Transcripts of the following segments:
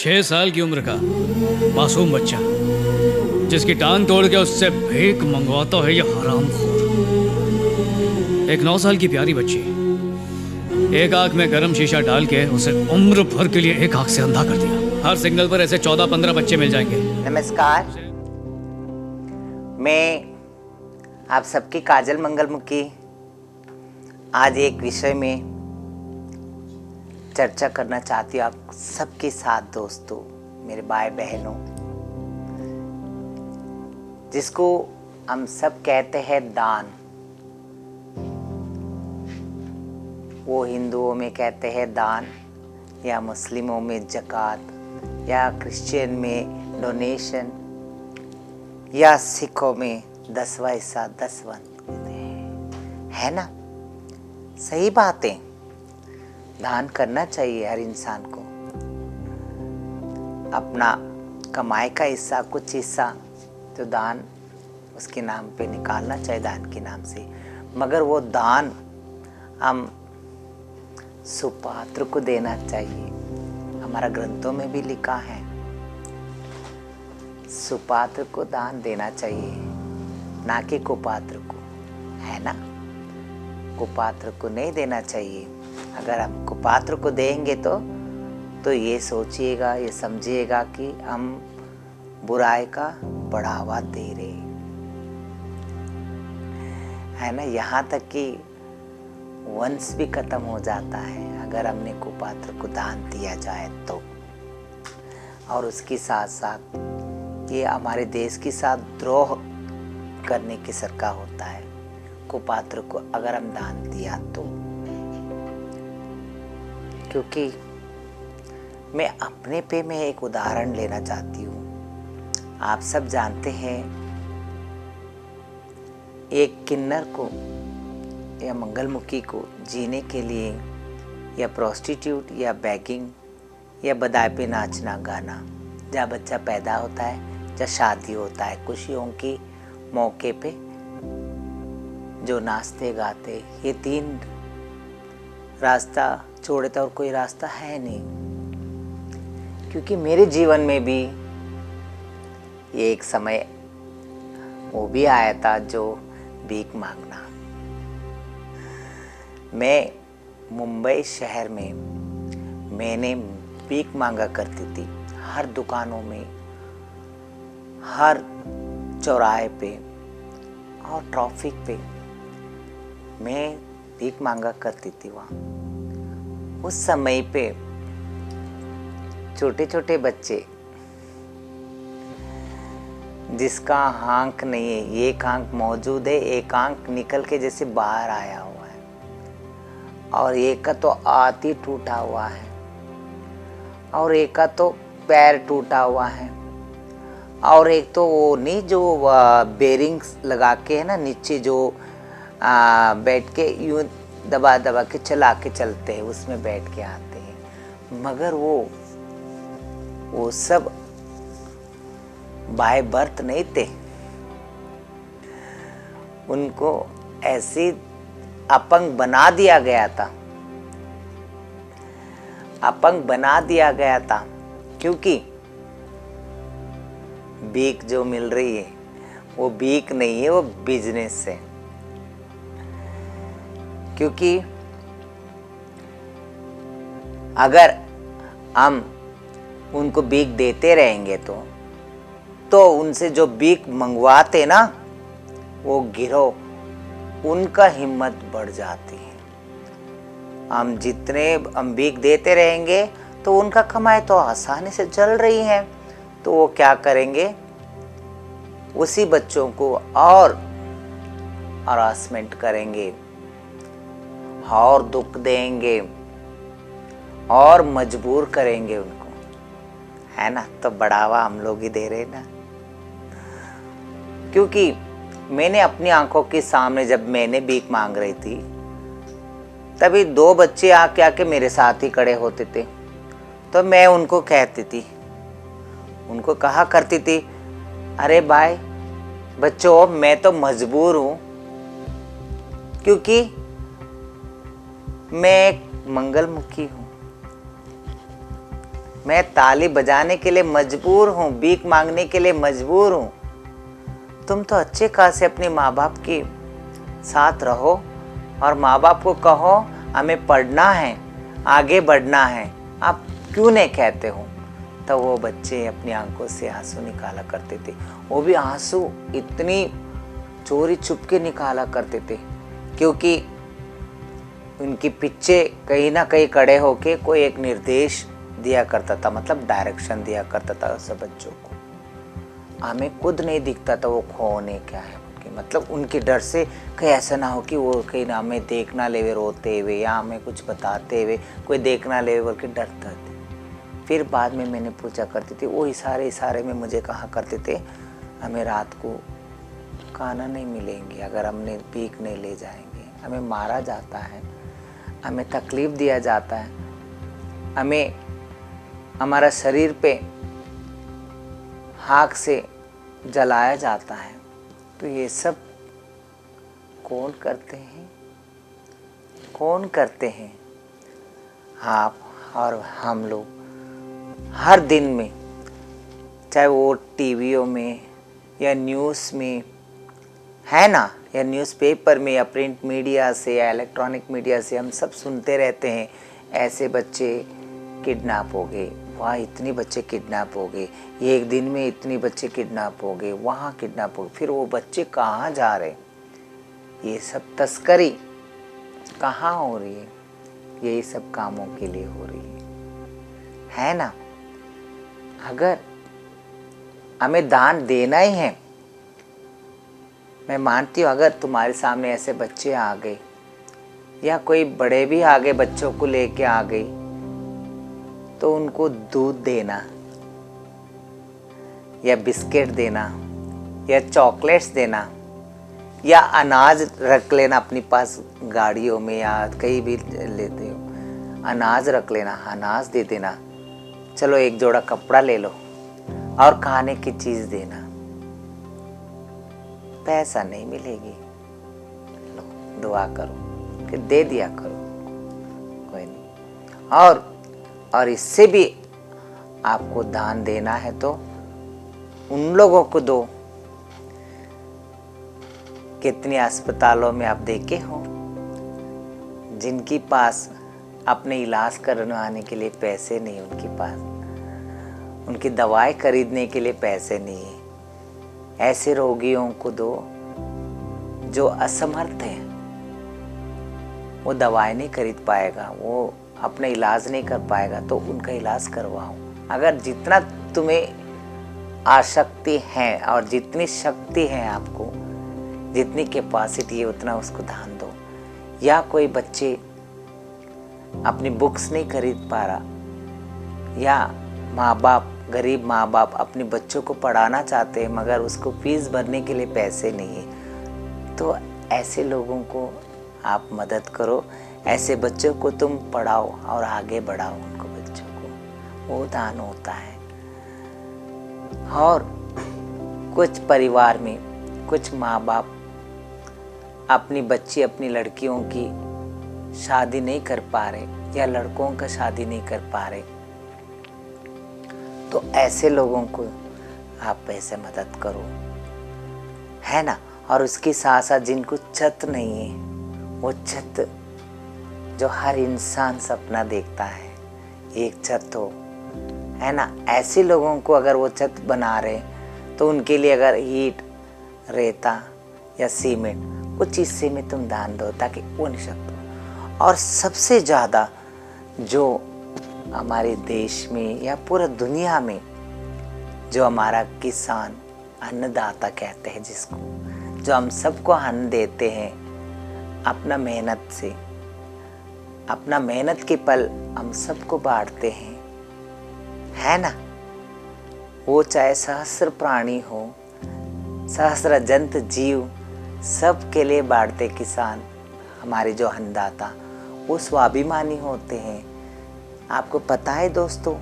6 साल की उम्र का मासूम बच्चा जिसकी टांग तोड़ के उससे भीख मंगवाता है ये हरामखोर। एक 9 साल की प्यारी बच्ची, एक आंख में गर्म शीशा डाल के उसे उम्र भर के लिए एक आंख से अंधा कर दिया। हर सिग्नल पर ऐसे 14-15 बच्चे मिल जाएंगे। नमस्कार, मैं आप सबकी काजल मंगलमुखी आज एक विषय में चर्चा करना चाहती हूँ आप सबके साथ दोस्तों, मेरे भाई बहनों, जिसको हम सब कहते हैं दान। वो हिंदुओं में कहते हैं दान, या मुस्लिमों में ज़कात, या क्रिश्चियन में डोनेशन, या सिखों में 10वां हिस्सा 10वां कहते हैं, है ना। सही बात है, दान करना चाहिए हर इंसान को। अपना कमाई का हिस्सा, कुछ हिस्सा तो दान उसके नाम पे निकालना चाहिए, दान के नाम से। मगर वो दान हम सुपात्र को देना चाहिए। हमारा ग्रंथों में भी लिखा है सुपात्र को दान देना चाहिए, ना कि कुपात्र को, है ना। कुपात्र को नहीं देना चाहिए। अगर हम कुपात्र को देंगे तो ये सोचिएगा, ये समझिएगा कि हम बुराई का बढ़ावा दे रहे है ना। यहाँ तक कि वंश भी खत्म हो जाता है अगर हमने कुपात्र को दान दिया जाए तो। और उसके साथ साथ ये हमारे देश के साथ द्रोह करने की सरका होता है, कुपात्र को अगर हम दान दिया तो। क्योंकि मैं अपने पे में एक उदाहरण लेना चाहती हूँ। आप सब जानते हैं, एक किन्नर को या मंगलमुखी को जीने के लिए, या प्रोस्टिट्यूट, या बैगिंग, या बधाई पे नाचना गाना, जहाँ बच्चा पैदा होता है, जहाँ शादी होता है, खुशियों की मौके पे जो नाचते गाते, ये 3 रास्ता छोड़े तो और कोई रास्ता है नहीं। क्योंकि मेरे जीवन में भी ये एक समय वो भी आया था जो भीख मांगना। मैं मुंबई शहर में मैंने भीख मांगा करती थी, हर दुकानों में, हर चौराहे पे और ट्रैफिक पे मैं भीख मांगा करती थी वहाँ। उस समय पे छोटे छोटे बच्चे जिसका आंख नहीं है, एक आंख मौजूद है, एक आंख निकल के जैसे बाहर आया हुआ है, और एक का तो आती टूटा हुआ है, और एक का तो पैर टूटा हुआ है, और एक तो वो नहीं जो बेरिंग्स लगा के है ना नीचे, जो बैठ के यूं दबा दबा के चला के चलते हैं, उसमें बैठ के आते हैं। मगर वो सब बाय बर्थ नहीं थे, उनको ऐसे अपंग बना दिया गया था, अपंग बना दिया गया था। क्योंकि भीख जो मिल रही है वो भीख नहीं है, वो बिजनेस है। क्योंकि अगर हम उनको भीख देते रहेंगे तो उनसे जो भीख मंगवाते ना, वो गिरोह, उनका हिम्मत बढ़ जाती है। हम जितने हम भीख देते रहेंगे तो उनका कमाई तो आसानी से चल रही है, तो वो क्या करेंगे, उसी बच्चों को और हरासमेंट करेंगे, और दुख देंगे, और मजबूर करेंगे उनको, है ना। तो बढ़ावा हम लोग ही दे रहे ना। क्योंकि मैंने अपनी आंखों के सामने जब मैंने भीख मांग रही थी, तभी 2 बच्चे आके मेरे साथ ही खड़े होते थे। तो मैं उनको कहती थी, उनको कहा करती थी, अरे भाई बच्चों, मैं तो मजबूर हूँ, क्योंकि मैं एक मंगलमुखी हूँ। मैं ताली बजाने के लिए मजबूर हूँ, भीख मांगने के लिए मजबूर हूँ। तुम तो अच्छे खासे अपने माँ बाप के साथ रहो और माँ बाप को कहो हमें पढ़ना है, आगे बढ़ना है, आप क्यों नहीं कहते हो? तो वो बच्चे अपनी आंखों से आंसू निकाला करते थे। वो भी आंसू इतनी चोरी छुप के निकाला करते थे क्योंकि उनके पीछे कहीं ना कहीं खड़े होके कोई एक निर्देश दिया करता था, मतलब डायरेक्शन दिया करता था सब बच्चों को। हमें खुद नहीं दिखता था वो खोने क्या है उनके, मतलब उनके डर से कहीं ऐसा ना हो कि वो कहीं ना हमें देखना ले हुए रोते हुए या हमें कुछ बताते हुए कोई देखना ले हुए बल्कि डरता थे। फिर बाद में मैंने पूछा करती थी, वो इशारे में मुझे कहा करते थे हमें रात को खाना नहीं मिलेंगे अगर हमने भीख नहीं ले जाएंगे, हमें मारा जाता है, हमें तकलीफ़ दिया जाता है, हमें हमारा शरीर पे आग से जलाया जाता है। तो ये सब कौन करते हैं? कौन करते हैं? आप और हम लोग हर दिन में, चाहे वो टीवियों में या न्यूज़ में है ना, या न्यूज़पेपर में या प्रिंट मीडिया से या इलेक्ट्रॉनिक मीडिया से हम सब सुनते रहते हैं ऐसे बच्चे किडनैप हो गए, वहाँ इतने बच्चे किडनैप हो गए, एक दिन में इतने बच्चे किडनैप हो गए, वहाँ किडनैप हो गए। फिर वो बच्चे कहाँ जा रहे? ये सब तस्करी कहाँ हो रही है? यही सब कामों के लिए हो रही है ना। अगर हमें दान देना ही है, मैं मानती हूँ अगर तुम्हारे सामने ऐसे बच्चे आ गए या कोई बड़े भी आ गए बच्चों को लेके आ गए तो उनको दूध देना या बिस्किट देना या चॉकलेट्स देना या अनाज रख लेना अपने पास गाड़ियों में या कहीं भी लेते हो, अनाज रख लेना, अनाज दे देना, चलो एक जोड़ा कपड़ा ले लो और खाने की चीज़ देना। पैसा नहीं मिलेगी, लो दुआ करो कि दे दिया करो, कोई नहीं। और इससे भी आपको दान देना है तो उन लोगों को दो। कितने अस्पतालों में आप देखे हो जिनके पास अपने इलाज करवाने के लिए पैसे नहीं, उनके पास उनकी दवाई खरीदने के लिए पैसे नहीं है। ऐसे रोगियों को दो जो असमर्थ हैं, वो दवाई नहीं खरीद पाएगा, वो अपना इलाज नहीं कर पाएगा, तो उनका इलाज करवाओ। अगर जितना तुम्हें आसक्ति है और जितनी शक्ति है आपको, जितनी कैपेसिटी है उतना उसको दान दो। या कोई बच्चे अपनी बुक्स नहीं खरीद पा रहा या माँ बाप, गरीब माँ बाप अपने बच्चों को पढ़ाना चाहते हैं मगर उसको फीस भरने के लिए पैसे नहीं है, तो ऐसे लोगों को आप मदद करो, ऐसे बच्चों को तुम पढ़ाओ और आगे बढ़ाओ उनको बच्चों को, वो दान होता है। और कुछ परिवार में कुछ माँ बाप अपनी बच्ची, अपनी लड़कियों की शादी नहीं कर पा रहे या लड़कों का शादी नहीं कर पा रहे, तो ऐसे लोगों को आप पैसे मदद करो, है ना। और उसके साथ साथ जिनको छत नहीं है, वो छत जो हर इंसान सपना देखता है, एक छत हो, है ना, ऐसे लोगों को अगर वो छत बना रहे तो उनके लिए अगर ईंट, रेता या सीमेंट कुछ हिस्से में तुम दान दो ताकि वो निःशक्त हो। और सबसे ज़्यादा जो हमारे देश में या पूरा दुनिया में जो हमारा किसान, अन्नदाता कहते हैं जिसको, जो हम सबको अन्न देते हैं अपना मेहनत से, अपना मेहनत के फल हम सबको बांटते हैं, है ना। वो चाहे सहस्र प्राणी हो, सहस्र जंत जीव, सब के लिए बांटते किसान, हमारे जो अन्नदाता, वो स्वाभिमानी होते हैं। आपको पता है दोस्तों,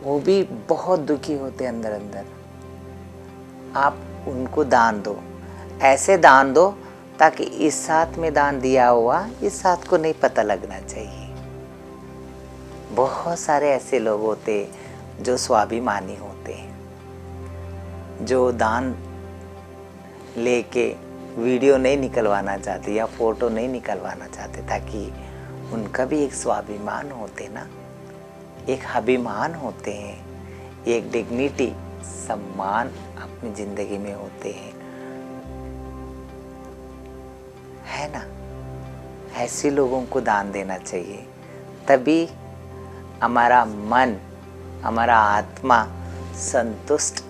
वो भी बहुत दुखी होते अंदर अंदर। आप उनको दान दो, ऐसे दान दो ताकि इस साथ में दान दिया हुआ इस साथ को नहीं पता लगना चाहिए। बहुत सारे ऐसे लोग होते हैं जो स्वाभिमानी होते हैं, जो दान लेके वीडियो नहीं निकलवाना चाहते या फोटो नहीं निकलवाना चाहते, ताकि उनका भी एक स्वाभिमान होते ना, एक अभिमान होते हैं, एक डिग्निटी, सम्मान अपनी जिंदगी में होते हैं, है ना। ऐसे लोगों को दान देना चाहिए, तभी हमारा मन, हमारा आत्मा संतुष्ट,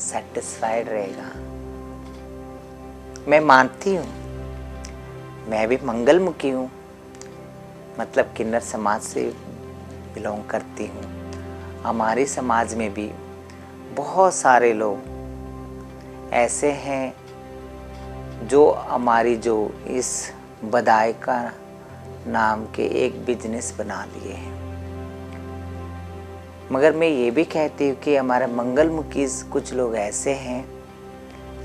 सेटिस्फाइड रहेगा। मैं मानती हूँ, मैं भी मंगलमुखी हूँ, मतलब किन्नर समाज से बिलोंग करती हूँ। हमारे समाज में भी बहुत सारे लोग ऐसे हैं जो हमारी जो इस बधाई का नाम के एक बिजनेस बना लिए हैं। मगर मैं ये भी कहती हूँ कि हमारे मंगलमुखी कुछ लोग ऐसे हैं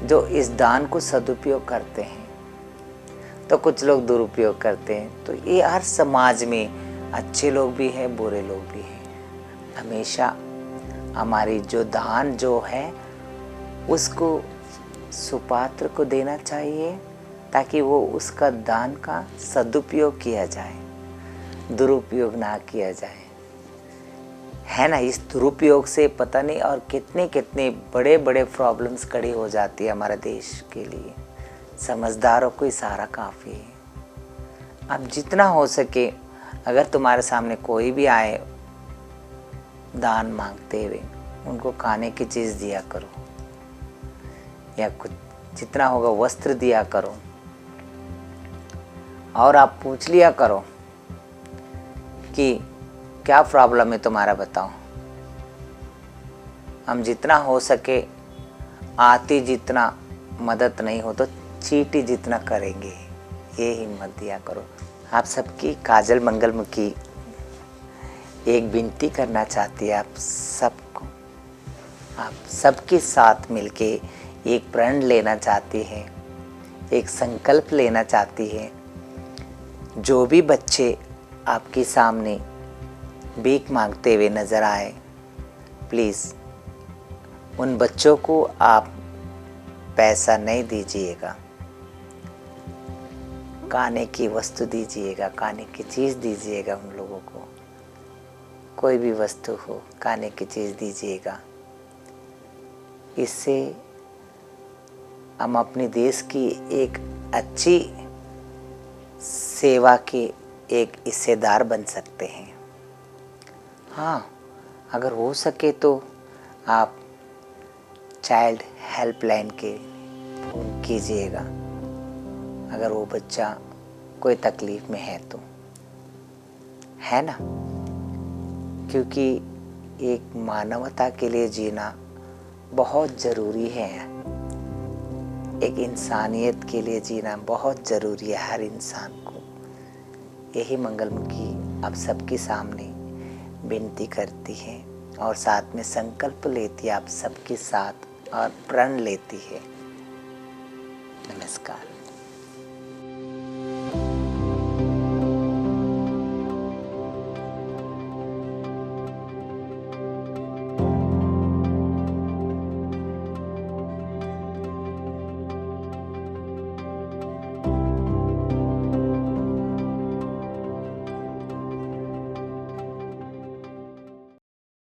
जो इस दान को सदुपयोग करते हैं, तो कुछ लोग दुरुपयोग करते हैं। तो ये हर समाज में अच्छे लोग भी हैं, बुरे लोग भी हैं। हमेशा हमारी जो दान जो है उसको सुपात्र को देना चाहिए, ताकि वो उसका दान का सदुपयोग किया जाए, दुरुपयोग ना किया जाए, है ना। इस दुरुपयोग से पता नहीं और कितने कितने बड़े बड़े प्रॉब्लम्स खड़ी हो जाती है हमारे देश के लिए। समझदारों को इशारा काफ़ी है। अब जितना हो सके, अगर तुम्हारे सामने कोई भी आए दान मांगते हुए, उनको खाने की चीज़ दिया करो, या कुछ जितना होगा वस्त्र दिया करो, और आप पूछ लिया करो कि क्या प्रॉब्लम है तुम्हारा, बताओ। हम जितना हो सके आती जितना मदद नहीं हो तो चीटी जितना करेंगे, ये हिम्मत दिया करो। आप सबकी काजल मंगलमुखी एक विनती करना चाहती है आप सबको, आप सबके साथ मिलके एक प्रण लेना चाहती है, एक संकल्प लेना चाहती है। जो भी बच्चे आपके सामने भीख मांगते हुए नज़र आए, प्लीज़ उन बच्चों को आप पैसा नहीं दीजिएगा, खाने की वस्तु दीजिएगा, खाने की चीज़ दीजिएगा। उन लोगों को कोई भी वस्तु हो, खाने की चीज़ दीजिएगा। इससे हम अपने देश की एक अच्छी सेवा के एक हिस्सेदार बन सकते हैं। हाँ, अगर हो सके तो आप चाइल्ड हेल्पलाइन के फ़ोन कीजिएगा, अगर वो बच्चा कोई तकलीफ़ में है तो, है ना। क्योंकि एक मानवता के लिए जीना बहुत ज़रूरी है, एक इंसानियत के लिए जीना बहुत ज़रूरी है हर इंसान को। यही मंगलमुखी आप सबके सामने विनती करती है और साथ में संकल्प लेती है आप सबके साथ, और प्रण लेती है। नमस्कार।